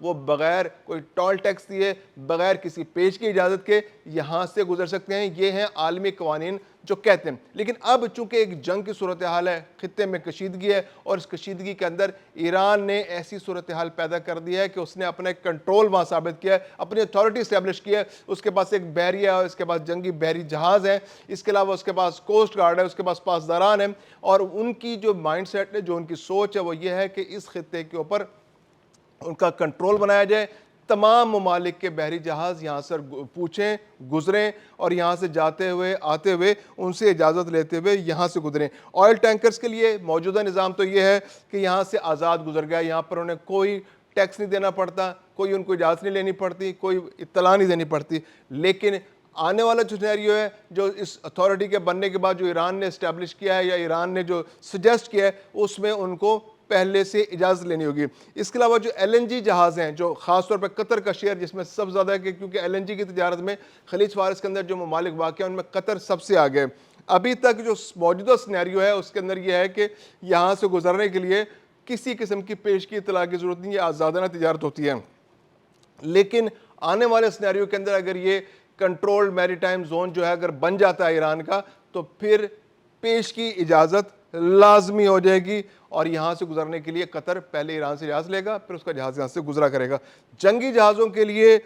وہ بغیر کوئی ٹول ٹیکس دیے، بغیر کسی پیش کی اجازت کے یہاں سے گزر سکتے ہیں۔ یہ ہیں عالمی قوانین جو کہتے ہیں۔ لیکن اب چونکہ ایک جنگ کی صورتحال ہے، خطے میں کشیدگی ہے، اور اس کشیدگی کے اندر ایران نے ایسی صورتحال پیدا کر دی ہے کہ اس نے اپنا ایک کنٹرول وہاں ثابت کیا ہے، اپنی اتھارٹی اسٹیبلش کی ہے۔ اس کے پاس ایک بحریہ ہے، اس کے پاس جنگی بحری جہاز ہے، اس کے علاوہ اس کے پاس کوسٹ گارڈ ہے، اس کے پاس پاسداران ہیں، اور ان کی جو مائنڈ سیٹ ہے، جو ان کی سوچ ہے، وہ یہ ہے کہ اس خطے کے اوپر ان کا کنٹرول بنایا جائے۔ تمام ممالک کے بحری جہاز یہاں سے پوچھیں، گزریں، اور یہاں سے جاتے ہوئے آتے ہوئے ان سے اجازت لیتے ہوئے یہاں سے گزریں۔ آئل ٹینکرز کے لیے موجودہ نظام تو یہ ہے کہ یہاں سے آزاد گزر گیا، یہاں پر انہیں کوئی ٹیکس نہیں دینا پڑتا، کوئی ان کو اجازت نہیں لینی پڑتی، کوئی اطلاع نہیں دینی پڑتی۔ لیکن آنے والا جو سینیریو ہے، جو اس اتھارٹی کے بننے کے بعد جو ایران نے اسٹیبلش کیا ہے یا ایران نے جو سجیسٹ کیا ہے، اس میں ان کو پہلے سے اجازت لینی ہوگی۔ اس کے علاوہ جو ایل این جی جہاز ہیں، جو خاص طور پہ قطر کا شیئر جس میں سب زیادہ ہے، کیونکہ ایل این جی کی تجارت میں خلیج فارس کے اندر جو ممالک واقع ہیں ان میں قطر سب سے آگے ہے۔ ابھی تک جو موجودہ سینیریو ہے اس کے اندر یہ ہے کہ یہاں سے گزرنے کے لیے کسی قسم کی پیش کی اطلاع کی ضرورت نہیں، یہ آزادانہ تجارت ہوتی ہے۔ لیکن آنے والے سینیریو کے اندر اگر یہ کنٹرول میری ٹائم زون جو ہے اگر بن جاتا ہے ایران کا، تو پھر پیش کی اجازت لازمی ہو جائے گی، اور یہاں سے گزرنے کے لیے قطر پہلے ایران سے اجازت لے گا، پھر اس کا جہاز یہاں سے گزرا کرے گا۔ جنگی جہازوں کے لیے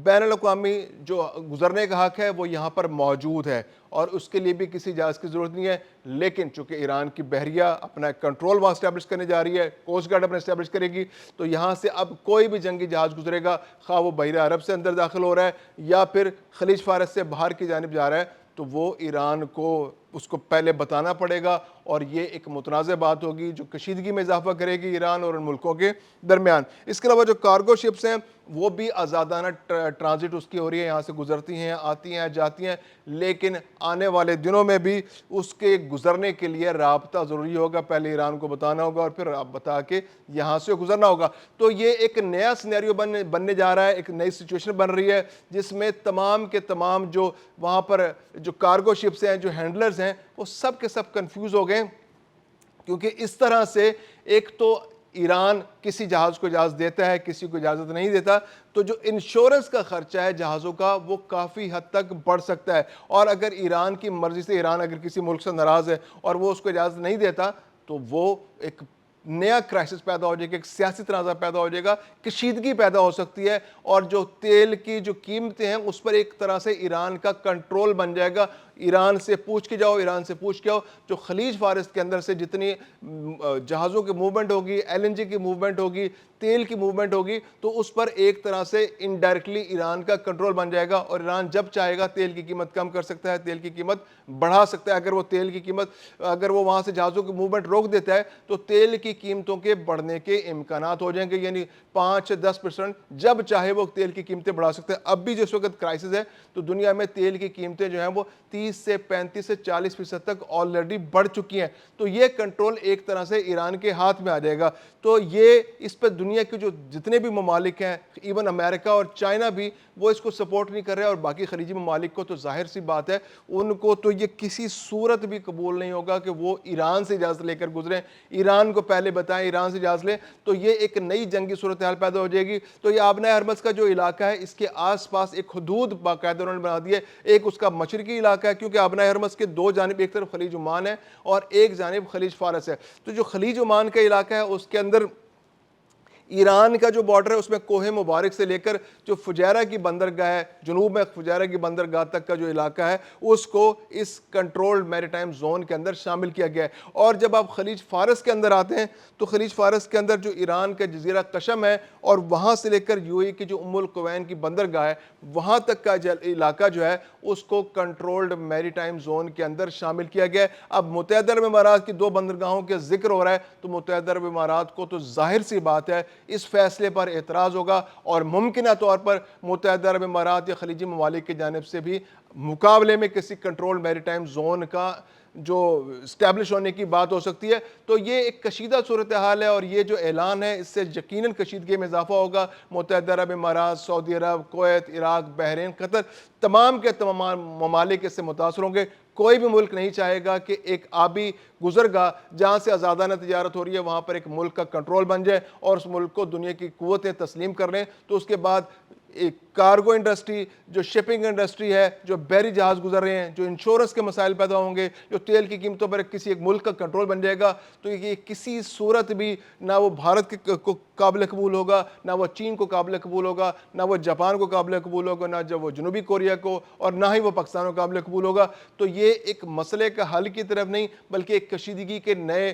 بین الاقوامی جو گزرنے کا حق ہے وہ یہاں پر موجود ہے، اور اس کے لیے بھی کسی جہاز کی ضرورت نہیں ہے۔ لیکن چونکہ ایران کی بحریہ اپنا کنٹرول وہاں اسٹیبلش کرنے جا رہی ہے، کوسٹ گارڈ اپنا اسٹیبلش کرے گی، تو یہاں سے اب کوئی بھی جنگی جہاز گزرے گا، خواہ وہ بحیرہ عرب سے اندر داخل ہو رہا ہے یا پھر خلیج فارس سے باہر کی جانب جا رہا ہے، تو وہ ایران کو اس کو پہلے بتانا پڑے گا، اور یہ ایک متنازع بات ہوگی جو کشیدگی میں اضافہ کرے گی ایران اور ان ملکوں کے درمیان۔ اس کے علاوہ جو کارگو شپس ہیں وہ بھی آزادانہ ٹرانزٹ اس کی ہو رہی ہے، یہاں سے گزرتی ہیں، آتی ہیں، جاتی ہیں، لیکن آنے والے دنوں میں بھی اس کے گزرنے کے لیے رابطہ ضروری ہوگا، پہلے ایران کو بتانا ہوگا اور پھر بتا کے یہاں سے گزرنا ہوگا۔ تو یہ ایک نیا سینیریو بننے جا رہا ہے، ایک نئی سچویشن بن رہی ہے، جس میں تمام کے تمام جو وہاں پر جو کارگو شپس ہیں، جو ہینڈلرز ہیں، وہ سب کے سب کنفیوز ہو گئے، کیونکہ اس طرح سے ایک تو ایران کسی جہاز کو اجازت دیتا ہے، کسی کو اجازت نہیں دیتا، تو جو انشورنس کا خرچہ ہے جہازوں کا وہ کافی حد تک بڑھ سکتا ہے، اور اگر ایران کی مرضی سے، ایران اگر کسی ملک سے ناراض ہے اور وہ اس کو اجازت نہیں دیتا، تو وہ ایک نیا کرائسس پیدا ہو جائے گا، ایک سیاسی تنازع پیدا ہو جائے گا، کشیدگی پیدا ہو سکتی ہے، اور جو تیل کی جو قیمتیں ہیں اس پر ایک طرح سے ایران کا کنٹرول بن جائے گا۔ ایران سے پوچھ کے جاؤ، ایران سے پوچھ کے آؤ، جو خلیج فارس کے اندر سے جتنی جہازوں کی موومنٹ ہوگی، ایل این جی کی موومنٹ ہوگی، تیل کی موومنٹ ہوگی، تو اس پر ایک طرح سے انڈائریکٹلی ایران کا کنٹرول بن جائے گا، اور ایران جب چاہے گا تیل کی قیمت کم کر سکتا ہے، تیل کی قیمت بڑھا سکتا ہے۔ اگر وہ تیل کی قیمت، اگر وہ وہاں سے جہازوں کی موومنٹ روک دیتا ہے تو تیل کی قیمتوں کے بڑھنے کے امکانات ہو جائیں گے، یعنی 5-10% جب چاہے وہ تیل کی قیمتیں بڑھا سکتے ہیں۔ اب بھی جس وقت کرائسس ہے تو دنیا میں تیل کی قیمتیں جو ہیں وہ 30 سے 35 سے 40% تک آلریڈی بڑھ چکی ہیں، تو یہ کنٹرول ایک طرح سے ایران کے ہاتھ میں آ جائے گا۔ تو یہ اس پہ دنیا کے جو جتنے بھی ممالک ہیں، ایون امریکہ اور چائنا بھی، وہ اس کو سپورٹ نہیں کر رہے، اور باقی خلیجی ممالک کو تو ظاہر سی بات ہے ان کو تو یہ کسی صورت بھی قبول نہیں ہوگا کہ وہ ایران سے اجازت لے کر گزریں، ایران کو پہلے بتائیں، ایران سے اجازت لیں، تو یہ ایک نئی جنگی صورتحال پیدا ہو جائے گی۔ تو یہ آبنائے ہرمز کا جو علاقہ ہے اس کے آس پاس ایک حدود باقاعدہ انہوں نے بنا دی ہے، ایک اس کا مشرقی علاقہ ہے، کیونکہ آبنائے ہرمز کے دو جانب، ایک طرف خلیج عمان ہے اور ایک جانب خلیج فارس ہے، تو جو خلیج عمان کا علاقہ ہے اس کے اندر ایران کا جو بارڈر ہے اس میں کوہ مبارک سے لے کر جو فجیرہ کی بندرگاہ ہے، جنوب میں فجیرہ کی بندرگاہ تک کا جو علاقہ ہے اس کو اس کنٹرولڈ میری ٹائم زون کے اندر شامل کیا گیا ہے۔ اور جب آپ خلیج فارس کے اندر آتے ہیں تو خلیج فارس کے اندر جو ایران کا جزیرہ قشم ہے اور وہاں سے لے کر یو اے کی جو القوین کی بندرگاہ ہے وہاں تک کا علاقہ جو ہے اس کو کنٹرولڈ میری ٹائم زون کے اندر شامل کیا گیا ہے۔ اب متحدہ عرب امارات کی دو بندرگاہوں کے ذکر ہو رہا ہے تو متحدہ عرب امارات کو تو ظاہر سی بات ہے اس فیصلے پر اعتراض ہوگا، اور ممکنہ طور پر متحدہ عرب امارات یا خلیجی ممالک کی جانب سے بھی مقابلے میں کسی کنٹرول میری ٹائم زون کا جو اسٹیبلش ہونے کی بات ہو سکتی ہے. تو یہ ایک کشیدہ صورتحال ہے اور یہ جو اعلان ہے اس سے یقیناً کشیدگی میں اضافہ ہوگا. متحدہ عرب امارات، سعودی عرب، کویت، عراق، بحرین، قطر، تمام کے تمام ممالک اس سے متاثر ہوں گے. کوئی بھی ملک نہیں چاہے گا کہ ایک آبی گزرگاہ جہاں سے آزادانہ تجارت ہو رہی ہے وہاں پر ایک ملک کا کنٹرول بن جائے اور اس ملک کو دنیا کی قوتیں تسلیم کر لیں. تو اس کے بعد ایک کارگو انڈسٹری، جو شپنگ انڈسٹری ہے، جو بحری جہاز گزر رہے ہیں، جو انشورنس کے مسائل پیدا ہوں گے، جو تیل کی قیمتوں پر کسی ایک ملک کا کنٹرول بن جائے گا، تو یہ کسی صورت بھی نہ وہ بھارت کو قابل قبول ہوگا، نہ وہ چین کو قابل قبول ہوگا، نہ وہ جاپان کو قابل قبول ہوگا، نہ جو وہ جنوبی کوریا کو، اور نہ ہی وہ پاکستان کو قابل قبول ہوگا. تو یہ ایک مسئلے کا حل کی طرف نہیں بلکہ ایک کشیدگی کے نئے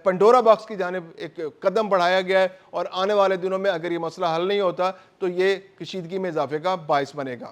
پنڈورا باکس کی جانب ایک قدم بڑھایا گیا ہے. اور آنے والے دنوں میں اگر یہ مسئلہ حل نہیں ہوتا تو یہ کشیدگی میں اضافے کا باعث بنے گا.